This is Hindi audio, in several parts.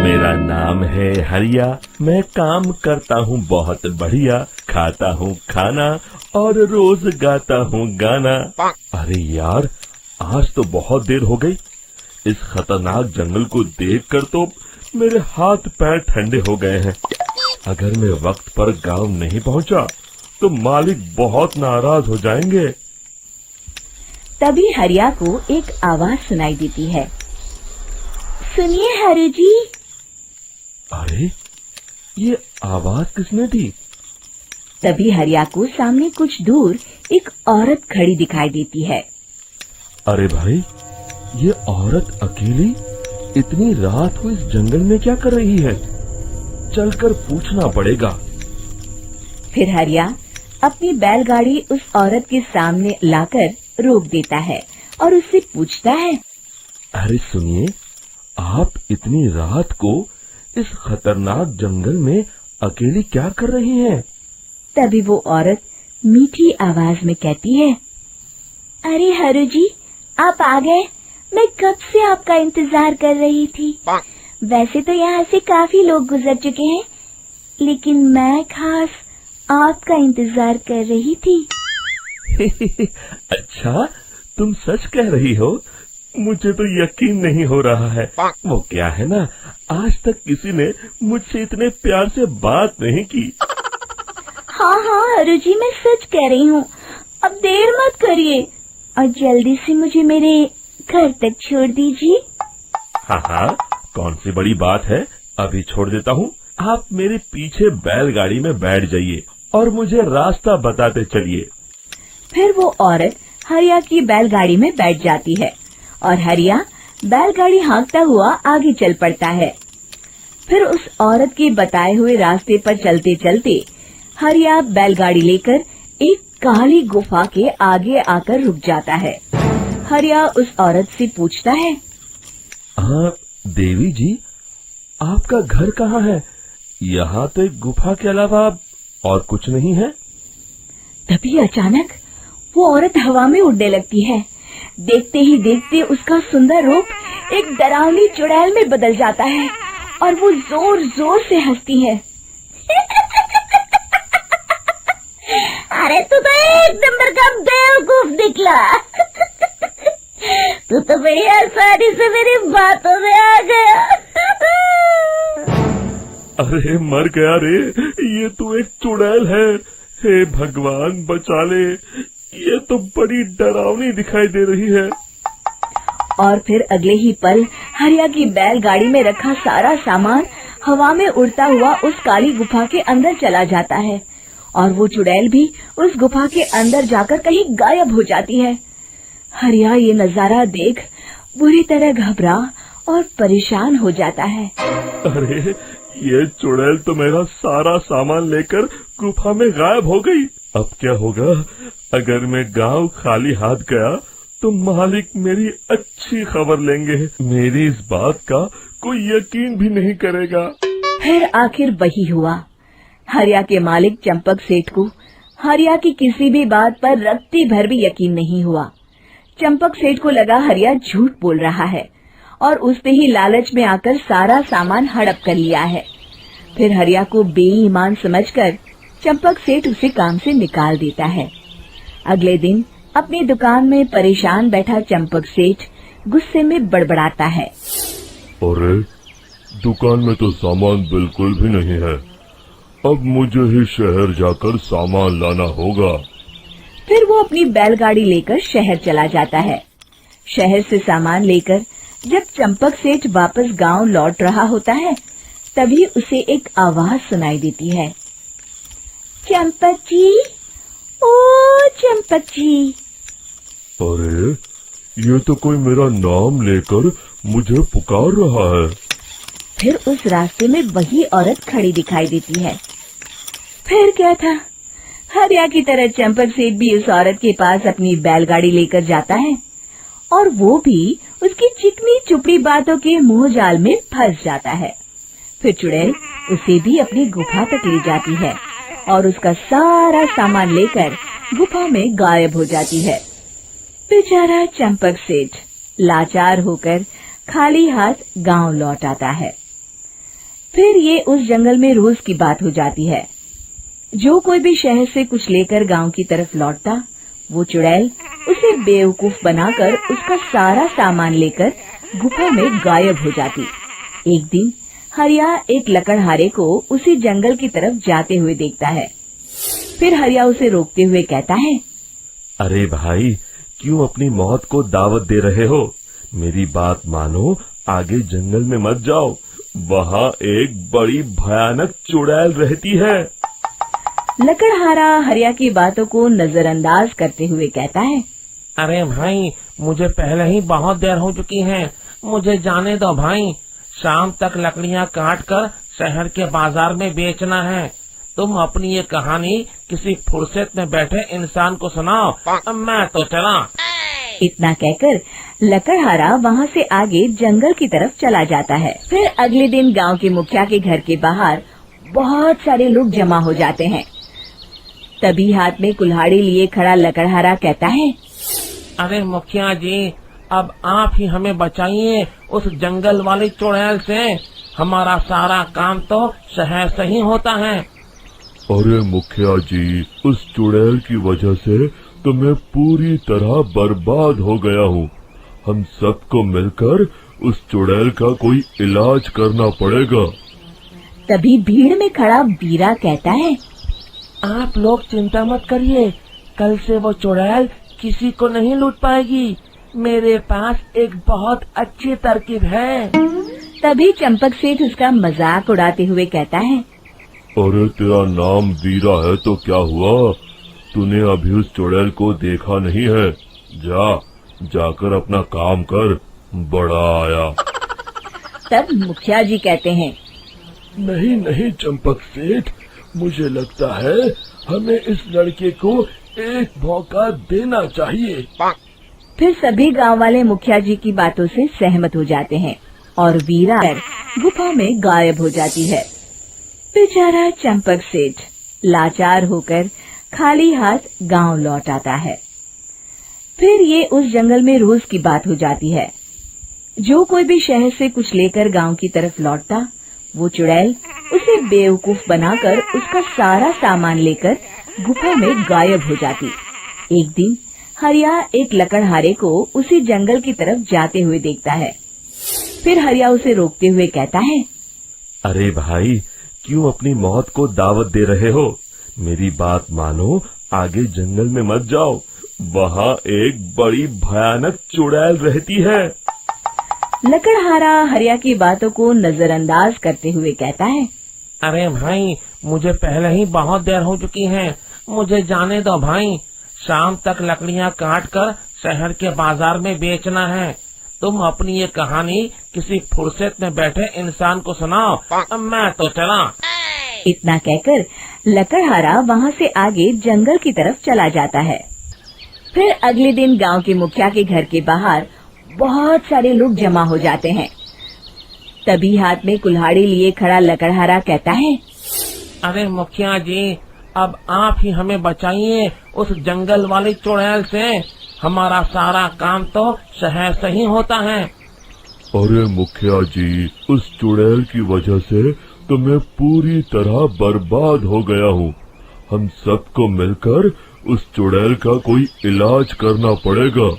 मेरा नाम है हरिया, मैं काम करता हूँ बहुत बढ़िया, खाता हूँ खाना और रोज गाता हूँ गाना। अरे यार, आज तो बहुत देर हो गई। इस खतरनाक जंगल को देखकर तो मेरे हाथ पैर ठंडे हो गए हैं। अगर मैं वक्त पर गांव नहीं पहुंचा तो मालिक बहुत नाराज हो जाएंगे। तभी हरिया को एक आवाज सुनाई देती है। सुनिए हरु जी। अरे, ये आवाज किसने दी? तभी हरिया को सामने कुछ दूर एक औरत खड़ी दिखाई देती है। अरे भाई, ये औरत अकेली इतनी रात को इस जंगल में क्या कर रही है? चलकर पूछना पड़ेगा। फिर हरिया अपनी बैलगाड़ी उस औरत के सामने लाकर रोक देता है और उससे पूछता है। अरे सुनिए, आप इतनी रात को इस खतरनाक जंगल में अकेली क्या कर रही हैं? तभी वो औरत मीठी आवाज में कहती है, अरे हरु जी, आप आ गए। मैं कब से आपका इंतजार कर रही थी। वैसे तो यहाँ से काफी लोग गुजर चुके हैं, लेकिन मैं खास आपका इंतजार कर रही थी। अच्छा, तुम सच कह रही हो? मुझे तो यकीन नहीं हो रहा है। वो क्या है ना, आज तक किसी ने मुझसे इतने प्यार से बात नहीं की। हाँ हाँ हरु जी, मैं सच कह रही हूँ। अब देर मत करिए और जल्दी से मुझे मेरे घर तक छोड़ दीजिए। हाँ हाँ, कौन सी बड़ी बात है, अभी छोड़ देता हूँ। आप मेरे पीछे बैलगाड़ी में बैठ जाइए और मुझे रास्ता बताते चलिए। फिर वो औरत हरिया की बैलगाड़ी में बैठ जाती है और हरिया बैलगाड़ी हाँकता हुआ आगे चल पड़ता है। फिर उस औरत के बताए हुए रास्ते पर चलते चलते हरिया बैलगाड़ी लेकर एक काली गुफा के आगे आकर रुक जाता है। हरिया उस औरत से पूछता है, हाँ देवी जी, आपका घर कहाँ है? यहाँ तो एक गुफा के अलावा और कुछ नहीं है। तभी अचानक वो औरत हवा में उड़ने लगती है। देखते ही देखते उसका सुंदर रूप एक डरावनी चुड़ैल में बदल जाता है और वो जोर जोर से हंसती है। अरे तू तो एक नंबर का बेवकूफ निकला। तू तो बड़ी आसानी से मेरी बातों में आ गया। अरे मर गया रे, ये तो एक चुड़ैल है। हे भगवान बचा ले, ये तो बड़ी डरावनी दिखाई दे रही है। और फिर अगले ही पल हरिया की बैलगाड़ी में रखा सारा सामान हवा में उड़ता हुआ उस काली गुफा के अंदर चला जाता है और वो चुड़ैल भी उस गुफा के अंदर जाकर कहीं गायब हो जाती है। हरिया ये नजारा देख बुरी तरह घबरा और परेशान हो जाता है। अरे, ये चुड़ैल तो मेरा सारा सामान लेकर गुफा में गायब हो गई। अब क्या होगा? अगर मैं गांव खाली हाथ गया तो मालिक मेरी अच्छी खबर लेंगे। मेरी इस बात का कोई यकीन भी नहीं करेगा। फिर आखिर वही हुआ। हरिया के मालिक चंपक सेठ को हरिया की किसी भी बात पर रत्ती भर भी यकीन नहीं हुआ। चंपक सेठ को लगा हरिया झूठ बोल रहा है और उसने ही लालच में आकर सारा सामान हड़प कर लिया है। फिर हरिया को बेईमान समझकर चंपक सेठ उसे काम से निकाल देता है। अगले दिन अपनी दुकान में परेशान बैठा चंपक सेठ गुस्से में बड़बड़ाता है। अरे, दुकान में तो सामान बिल्कुल भी नहीं है। अब मुझे ही शहर जाकर सामान लाना होगा। फिर वो अपनी बैलगाड़ी लेकर शहर चला जाता है। शहर से सामान लेकर जब चंपक सेठ वापस गांव लौट रहा होता है, तभी उसे एक आवाज सुनाई देती है। चंपक जी, ओ चंपक जी। अरे, ये तो कोई मेरा नाम लेकर मुझे पुकार रहा है। फिर उस रास्ते में वही औरत खड़ी दिखाई देती है। फिर क्या था, हरिया की तरह चंपक सेठ भी उस औरत के पास अपनी बैलगाड़ी लेकर जाता है और वो भी उसकी चिकनी चुपड़ी बातों के मुंह जाल में फंस जाता है। फिर चुड़ैल उसे भी अपनी गुफा तक ले जाती है और उसका सारा सामान लेकर गुफा में गायब हो जाती है। बेचारा चंपक सेठ लाचार होकर खाली हाथ गांव लौट आता है। फिर ये उस जंगल में रोज की बात हो जाती है। जो कोई भी शहर से कुछ लेकर गांव की तरफ लौटता, वो चुड़ैल उसे बेवकूफ बनाकर उसका सारा सामान लेकर गुफा में गायब हो जाती। एक दिन हरिया एक लकड़हारे को उसी जंगल की तरफ जाते हुए देखता है। फिर हरिया उसे रोकते हुए कहता है, अरे भाई, क्यों अपनी मौत को दावत दे रहे हो? मेरी बात मानो, आगे जंगल में मत जाओ, वहाँ एक बड़ी भयानक चुड़ैल रहती है। लकड़हारा हरिया की बातों को नजरअंदाज करते हुए कहता है, अरे भाई, मुझे पहले ही बहुत देर हो चुकी है, मुझे जाने दो भाई। शाम तक लकड़ियाँ काट कर शहर के बाजार में बेचना है। तुम अपनी ये कहानी किसी फुर्सत में बैठे इंसान को सुनाओ, मैं तो चला। इतना कहकर लकड़हारा वहाँ से आगे जंगल की तरफ चला जाता है। फिर अगले दिन गांव के मुखिया के घर के बाहर बहुत सारे लोग जमा हो जाते हैं। तभी हाथ में कुल्हाड़ी लिए खड़ा लकड़हारा कहता है, अरे मुखिया जी, अब आप ही हमें बचाइए उस जंगल वाली चुड़ैल से। हमारा सारा काम तो शहर से ही होता है। अरे मुखिया जी, उस चुड़ैल की वजह से तो मैं पूरी तरह बर्बाद हो गया हूँ। हम सबको मिलकर उस चुड़ैल का कोई इलाज करना पड़ेगा। तभी भीड़ में खड़ा वीरा कहता है, आप लोग चिंता मत करिए, कल से वो चुड़ैल किसी को नहीं लूट पाएगी। मेरे पास एक बहुत अच्छी तरकीब है। तभी चंपक सेठ उसका मजाक उड़ाते हुए कहता है, अरे तेरा नाम वीरा है तो क्या हुआ? तूने अभी उस चुड़ैल को देखा नहीं है? जाकर अपना काम कर, बड़ा आया। तब मुखिया जी कहते हैं, नहीं चंपक सेठ, मुझे लगता है हमें इस लड़के को एक मौका देना चाहिए। फिर सभी गांव वाले मुखिया जी की बातों से सहमत हो जाते हैं और वीरा गुफा में गायब हो जाती है। बेचारा चंपक सेठ लाचार होकर खाली हाथ गांव लौट आता है। फिर ये उस जंगल में रोज की बात हो जाती है। जो कोई भी शहर से कुछ लेकर गांव की तरफ लौटता, वो चुड़ैल उसे बेवकूफ बनाकर उसका सारा सामान लेकर गुफा में गायब हो जाती। एक दिन हरिया एक लकड़हारे को उसी जंगल की तरफ जाते हुए देखता है। फिर हरिया उसे रोकते हुए कहता है, अरे भाई, क्यों अपनी मौत को दावत दे रहे हो? मेरी बात मानो, आगे जंगल में मत जाओ, वहाँ एक बड़ी भयानक चुड़ैल रहती है। लकड़हारा हरिया की बातों को नजरअंदाज करते हुए कहता है, अरे भाई, मुझे पहले ही बहुत देर हो चुकी है, मुझे जाने दो भाई। शाम तक लकड़ियाँ काट कर शहर के बाजार में बेचना है। तुम अपनी ये कहानी किसी फुर्सत में बैठे इंसान को सुनाओ, मैं तो चला। इतना कहकर लकड़हारा वहाँ से आगे जंगल की तरफ चला जाता है। फिर अगले दिन गांव के मुखिया के घर के बाहर बहुत सारे लोग जमा हो जाते हैं। तभी हाथ में कुल्हाड़ी लिए खड़ा लकड़हारा कहता है, अरे मुखिया जी, अब आप ही हमें बचाइए उस जंगल वाली चुड़ैल से। हमारा सारा काम तो शहर से ही होता है। अरे मुखिया जी, उस चुड़ैल की वजह से तो मैं पूरी तरह बर्बाद हो गया हूँ। हम सबको मिलकर उस चुड़ैल का कोई इलाज करना पड़ेगा।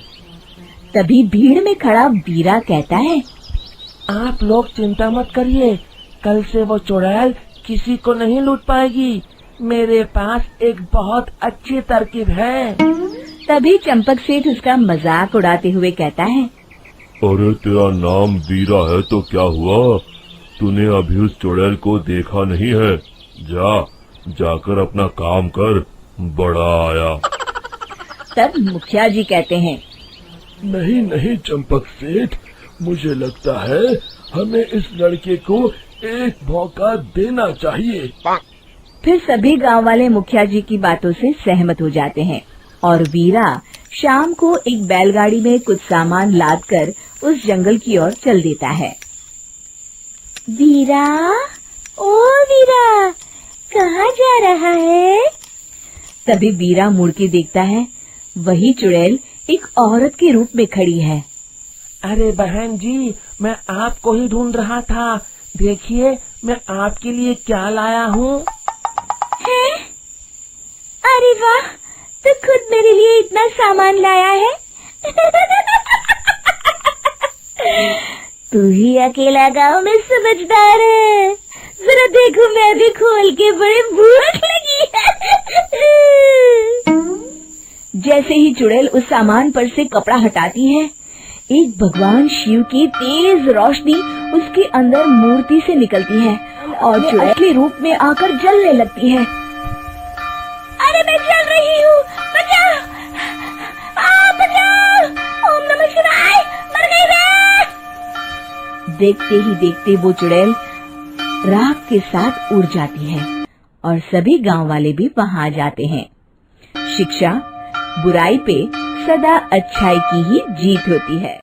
तभी भीड़ में खड़ा वीरा कहता है, आप लोग चिंता मत करिए, कल से वो चुड़ैल किसी को नहीं लूट पाएगी। मेरे पास एक बहुत अच्छी तरकीब है। तभी चंपक सेठ उसका मजाक उड़ाते हुए कहता है, अरे तेरा नाम वीरा है तो क्या हुआ? तूने अभी उस चुड़ैल को देखा नहीं है? जाकर अपना काम कर, बड़ा आया। तब मुखिया जी कहते हैं, नहीं चंपक सेठ, मुझे लगता है हमें इस लड़के को एक मौका देना चाहिए। फिर सभी गांव वाले मुखिया जी की बातों से सहमत हो जाते हैं और वीरा शाम को एक बैलगाड़ी में कुछ सामान लादकर उस जंगल की ओर चल देता है। वीरा, ओ वीरा, कहाँ जा रहा है? तभी वीरा मुड़ के देखता है, वही चुड़ैल एक औरत के रूप में खड़ी है। अरे बहन जी, मैं आपको ही ढूंढ रहा था। देखिए मैं आपके लिए क्या लाया हूँ। हैं? अरे वाह, तो खुद मेरे लिए इतना सामान लाया है। तू ही अकेला गांव में समझदार है। जरा देखो, मैं भी खोल के, बड़ी भूख लगी है। जैसे ही चुड़ैल उस सामान पर से कपड़ा हटाती है, एक भगवान शिव की तेज रोशनी उसके अंदर मूर्ति से निकलती है और चुड़ैल असली रूप में आकर जलने लगती है। अरे मैं जल रही हूँ, बचाओ! बचाओ! ओम नमः शिवाय! मर गई मैं! देखते ही देखते वो चुड़ैल राख के साथ उड़ जाती है और सभी गांव वाले भी वहां आ जाते हैं। शिक्षा बुराई पे सदा अच्छाई की ही जीत होती है।